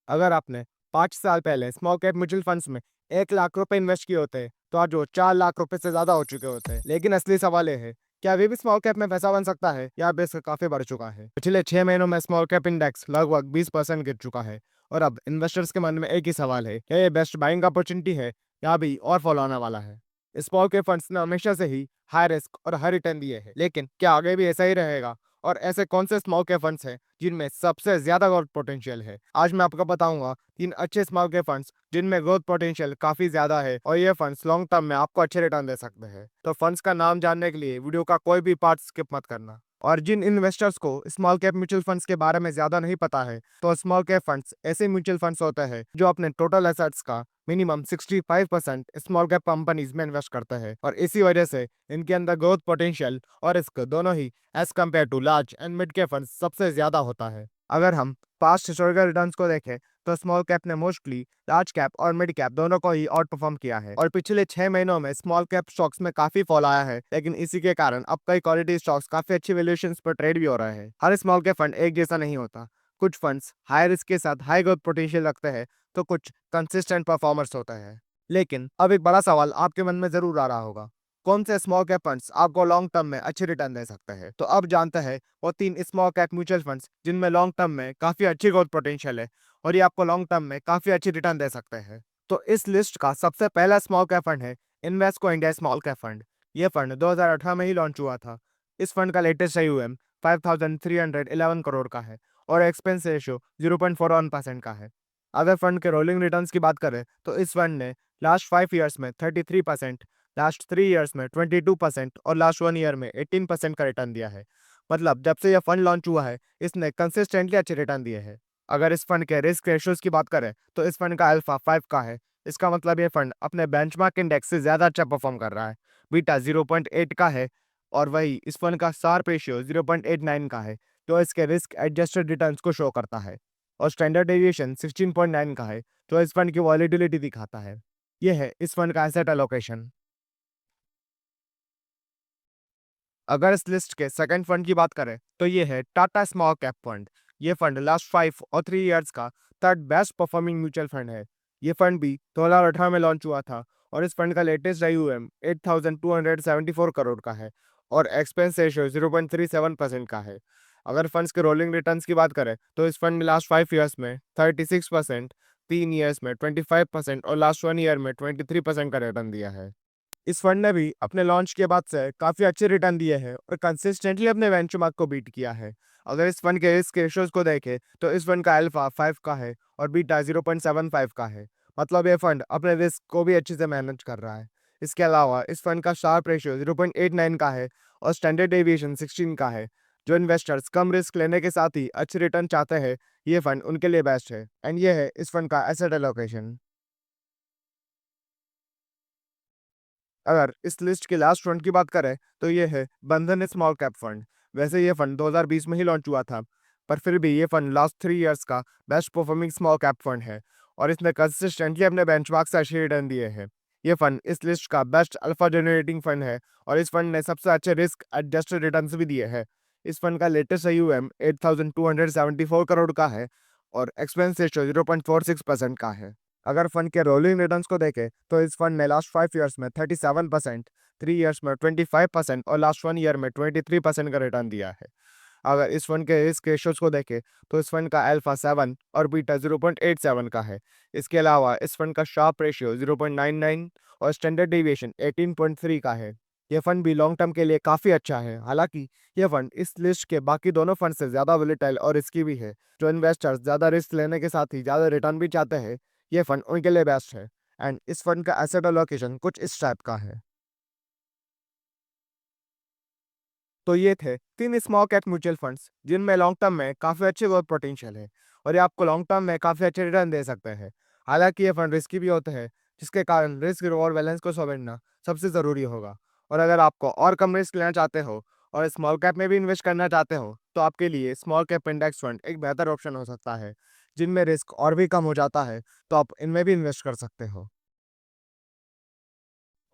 अगर आपने 5 साल पहले स्मॉल कैप म्यूचुअल फंड्स में 1 लाख रुपए इन्वेस्ट किए होते, तो आज वो 4 लाख रुपए से ज़्यादा हो चुके होते। लेकिन असली सवाल ये है, क्या अभी भी स्मॉल कैप में पैसा बन सकता है या अब रिस्क काफ़ी बढ़ चुका है? पिछले 6 महीनों में स्मॉल कैप इंडेक्स लगभग 20% गिर चुका है और अब इन्वेस्टर्स के मन में एक ही सवाल है, क्या ये बेस्ट बाइंग अपॉर्चुनिटी है या अभी और फॉल आने वाला है? स्मॉल कैप फंड्स ने हमेशा से ही हाई रिस्क और हाई रिटर्न दिए हैं, लेकिन क्या आगे भी ऐसा ही रहेगा? और ऐसे कौन से स्मॉल कैप फंड्स हैं जिनमें सबसे ज्यादा ग्रोथ पोटेंशियल है? आज मैं आपको बताऊंगा 3 अच्छे स्मॉल कैप फंड्स जिनमें ग्रोथ पोटेंशियल काफी ज्यादा है और ये फंड्स लॉन्ग टर्म में आपको अच्छे रिटर्न दे सकते हैं। तो फंड्स का नाम जानने के लिए वीडियो का कोई भी पार्ट स्किप मत करना। और जिन इन्वेस्टर्स को स्मॉल कैप म्यूचुअल फंड्स के बारे में ज्यादा नहीं पता है, तो स्मॉल कैप फंड्स ऐसे म्यूचुअल फंड्स होते हैं जो अपने टोटल एसेट्स का मिनिमम 65% स्मॉल कैप कंपनीज में इन्वेस्ट करते हैं और इसी वजह से इनके अंदर ग्रोथ पोटेंशियल और रिस्क दोनों ही as compared to large and mid cap funds सबसे ज्यादा होता है। अगर हम पास्ट हिस्टोरिकल रिटर्न्स को देखें, तो स्मॉल कैप ने मोस्टली लार्ज कैप और मिड कैप दोनों को ही आउट परफॉर्म किया है और पिछले 6 महीनों में स्मॉल कैप स्टॉक्स में काफी फॉल आया है, लेकिन इसी के कारण अब कई क्वालिटी स्टॉक्स काफी अच्छी वैल्यूएशंस पर ट्रेड भी हो रहे हैं। हर स्मॉल कैप फंड एक जैसा नहीं होता। कुछ फंड्स हाई रिस्क के साथ हाई ग्रोथ पोटेंशियल रखते हैं, तो कुछ कंसिस्टेंट परफॉर्मर्स होते हैं। लेकिन अब एक बड़ा सवाल आपके मन में जरूर आ रहा होगा, कौन से स्मॉल कैप फंड्स आपको लॉन्ग टर्म में अच्छे रिटर्न दे सकते हैं? तो अब जानते हैं वो 3 स्मॉल कैप म्यूचुअल फंड्स जिनमें लॉन्ग टर्म में काफी अच्छी ग्रोथ पोटेंशियल है और ये आपको लॉन्ग टर्म में काफी अच्छी रिटर्न दे सकते हैं। तो इस लिस्ट का सबसे पहला स्मॉल कैप फंड है Invesco India small cap fund. ये फंड 2018 में ही लॉन्च हुआ था। इस फंड का लेटेस्ट AUM 5311 करोड़ का है और एक्सपेंस रेशियो 0.41% का है। अगर फंड के रोलिंग रिटर्न्स की बात करें, तो इस फंड ने लास्ट 5 ईयर्स में 33%, लास्ट 3 ईयर्स में 22% और लास्ट 1 ईयर में 18% का रिटर्न दिया है। मतलब जब से यह फंड लॉन्च हुआ है, इसने कंसिस्टेंटली अच्छे रिटर्न दिए हैं। अगर इस फंड के रिस्क रेशियोज की बात करें, तो इस फंड का अल्फा 5 का है। इसका मतलब ये फंड अपने बेंचमार्क इंडेक्स से ज्यादा अच्छा परफॉर्म कर रहा है। बीटा 0.8 का है और वही इस फंड का शार्प रेशियो 0.89 का है, जो इसके रिस्क एडजस्टेड रिटर्न्स को शो करता है। और स्टैंडर्ड डेविएशन 16.9 का है, जो इस फंड की वॉलीटिलिटी दिखाता है। यह है इस फंड का एसेट एलोकेशन। अगर इस लिस्ट के सेकंड फंड की बात करें, तो ये है टाटा स्मॉल कैप फंड। ये फंड लास्ट 5 और 3 इयर्स का third best performing mutual fund है। ये फंड भी 2018 में लॉन्च हुआ था और इस फंड का लेटेस्ट AUM 8274 करोड़ का है और एक्सपेंस रेशियो 0.37% का है। अगर फंड्स के रोलिंग रिटर्न्स की बात करें, तो इस फंड में लास्ट 5 ईयर्स में 36%, 3 ईयर्स में 25% और लास्ट 1 ईयर में 23% का रिटर्न दिया है। इस फंड ने भी अपने लॉन्च के बाद से काफी अच्छे रिटर्न दिए हैं और कंसिस्टेंटली अपने बेंचमार्क को बीट किया है। अगर इस फंड के रिस्क रेशियोज को देखें, तो इस फंड का अल्फा 5 का है और बीटा 0.75 का है। मतलब ये फंड अपने रिस्क को भी अच्छे से मैनेज कर रहा है। इसके अलावा इस फंड का शार्प रेशियो 0.89 का है और स्टैंडर्ड डेविएशन 16 का है। जो इन्वेस्टर्स कम रिस्क लेने के साथ ही अच्छे रिटर्न चाहते हैं, ये फंड उनके लिए बेस्ट है। एंड ये है इस फंड का एसेट एलोकेशन। अगर इस लिस्ट के लास्ट फंड की बात करें, तो ये है बंधन स्मॉल कैप फंड। वैसे ये फंड 2020 में ही लॉन्च हुआ था, पर फिर भी ये फंड लास्ट 3 इयर्स का best performing small cap fund है और इसने कंसिस्टेंटली अपने बेंचमार्क से अच्छे रिटर्न दिए हैं। ये फंड इस लिस्ट का बेस्ट अल्फा जनरेटिंग फंड है और इस फंड ने सबसे अच्छे रिस्क एडजस्टेड रिटर्न्स भी दिए हैं। इस फंड का लेटेस्ट AUM 8274 करोड़ का है और एक्सपेंस रेशियो 0.46% का है। अगर फंड के रोलिंग रिटर्न्स को देखें, तो इस फंड ने लास्ट 5 ईयर्स में 37%, 3 ईयर्स में 25% और लास्ट 1 ईयर में 23% का रिटर्न दिया है। अगर इस फंड के रिस्क रेशियोज को देखें, तो इस फंड का अल्फा 7 और बीटा 0.87 का है। इसके अलावा इस फंड का शार्प रेशियो 0.99 और स्टैंडर्ड डेविएशन 18.3 का है। यह फंड भी लॉन्ग टर्म के लिए काफी अच्छा है। हालांकि यह फंड इस लिस्ट के बाकी दोनों फंड से ज्यादा वोलेटाइल और रिस्की भी है। जो इन्वेस्टर्स ज्यादा रिस्क लेने के साथ ही ज्यादा रिटर्न भी चाहते हैं, ये फंड उनके लिए बेस्ट है। एंड इस फंड का एसेट एलोकेशन कुछ इस टाइप का है। तो ये थे 3 स्मॉल कैप म्यूचुअल फंड्स जिनमें लॉन्ग टर्म में काफी अच्छे ग्रोथ पोटेंशियल है और ये आपको लॉन्ग टर्म में काफी अच्छे रिटर्न दे सकते हैं। हालांकि ये फंड रिस्की भी होते हैं, जिसके कारण रिस्क रिवॉर्ड बैलेंस को समझना सबसे जरूरी होगा। और अगर आपको और कम रिस्क लेना चाहते हो और स्मॉल कैप में भी इन्वेस्ट करना चाहते हो, तो आपके लिए स्मॉल कैप इंडेक्स फंड एक बेहतर ऑप्शन हो सकता है। जिनमें रिस्क और भी कम हो जाता है, तो आप इनमें भी इन्वेस्ट कर सकते हो।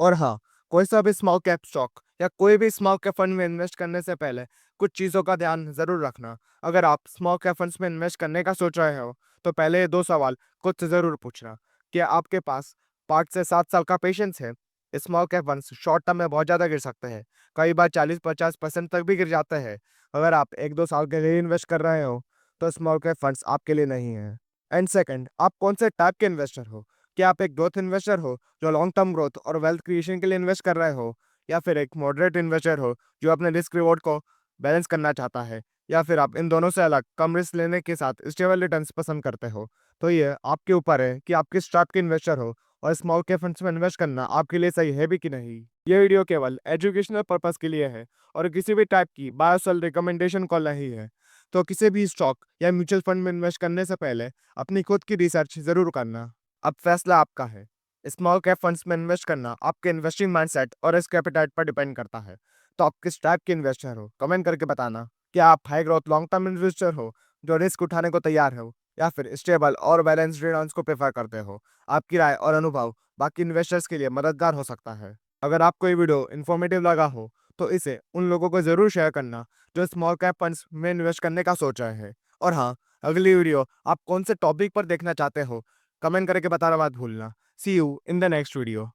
और हाँ, कोई सा भी स्मॉल कैप स्टॉक या कोई भी स्मॉल कैप फंड में इन्वेस्ट करने से पहले कुछ चीज़ों का ध्यान ज़रूर रखना। अगर आप स्मॉल कैप फंड्स में इन्वेस्ट करने का सोच रहे हो, तो पहले ये 2 सवाल खुद से ज़रूर पूछना। क्या आपके पास 5 से 7 साल का पेशेंस है? Small cap funds short term में बहुत ज़्यादा गिर सकते हैं। कई बार 40-50% तक भी गिर जाते हैं। अगर आप 1-2 साल के लिए इन्वेस्ट कर रहे हो, तो स्मॉल कैप फंड्स आपके लिए नहीं है। एंड सेकंड, आप कौन से टाइप के इन्वेस्टर हो? क्या आप एक ग्रोथ इन्वेस्टर हो, जो लॉन्ग टर्म ग्रोथ और वेल्थ क्रिएशन के लिए इन्वेस्ट कर रहे हो? या फिर एक मॉडरेट इन्वेस्टर हो, जो अपने रिस्क रिवॉर्ड को बैलेंस करना चाहता है? या फिर आप इन दोनों से अलग, कम रिस्क लेने के साथ स्टेबल रिटर्न्स पसंद करते हो? तो ये आपके ऊपर है कि आप किस टाइप के इन्वेस्टर हो और स्मॉल कैप फंड्स में इन्वेस्ट करना आपके लिए सही है भी कि नहीं। ये वीडियो केवल एजुकेशनल पर्पस के लिए है और किसी भी टाइप की बाय सेल रिकमेंडेशन कॉल नहीं है। तो किसी भी स्टॉक या म्यूचुअल फंड में इन्वेस्ट करने से पहले अपनी खुद की रिसर्च जरूर करना। अब फैसला आपका है। स्मॉल कैप फंड्स में इन्वेस्ट करना आपके इन्वेस्टिंग माइंडसेट और रिस्क एपेटाइट पर डिपेंड करता है। तो आप किस टाइप के इन्वेस्टर हो, कमेंट करके बताना। क्या आप high growth long term investor हो, जो रिस्क उठाने को तैयार हो, या फिर स्टेबल और बैलेंस्ड रिटर्न्स को प्रेफर करते हो? आपकी राय और अनुभव बाकी इन्वेस्टर्स के लिए मददगार हो सकता है। अगर आपको ये वीडियो इन्फॉर्मेटिव लगा हो, तो इसे उन लोगों को जरूर शेयर करना जो स्मॉल कैप फंड्स में इन्वेस्ट करने का सोच रहे हैं। और हाँ, अगली वीडियो आप कौन से टॉपिक पर देखना चाहते हो, कमेंट करके बताना मत भूलना। See you in the next video.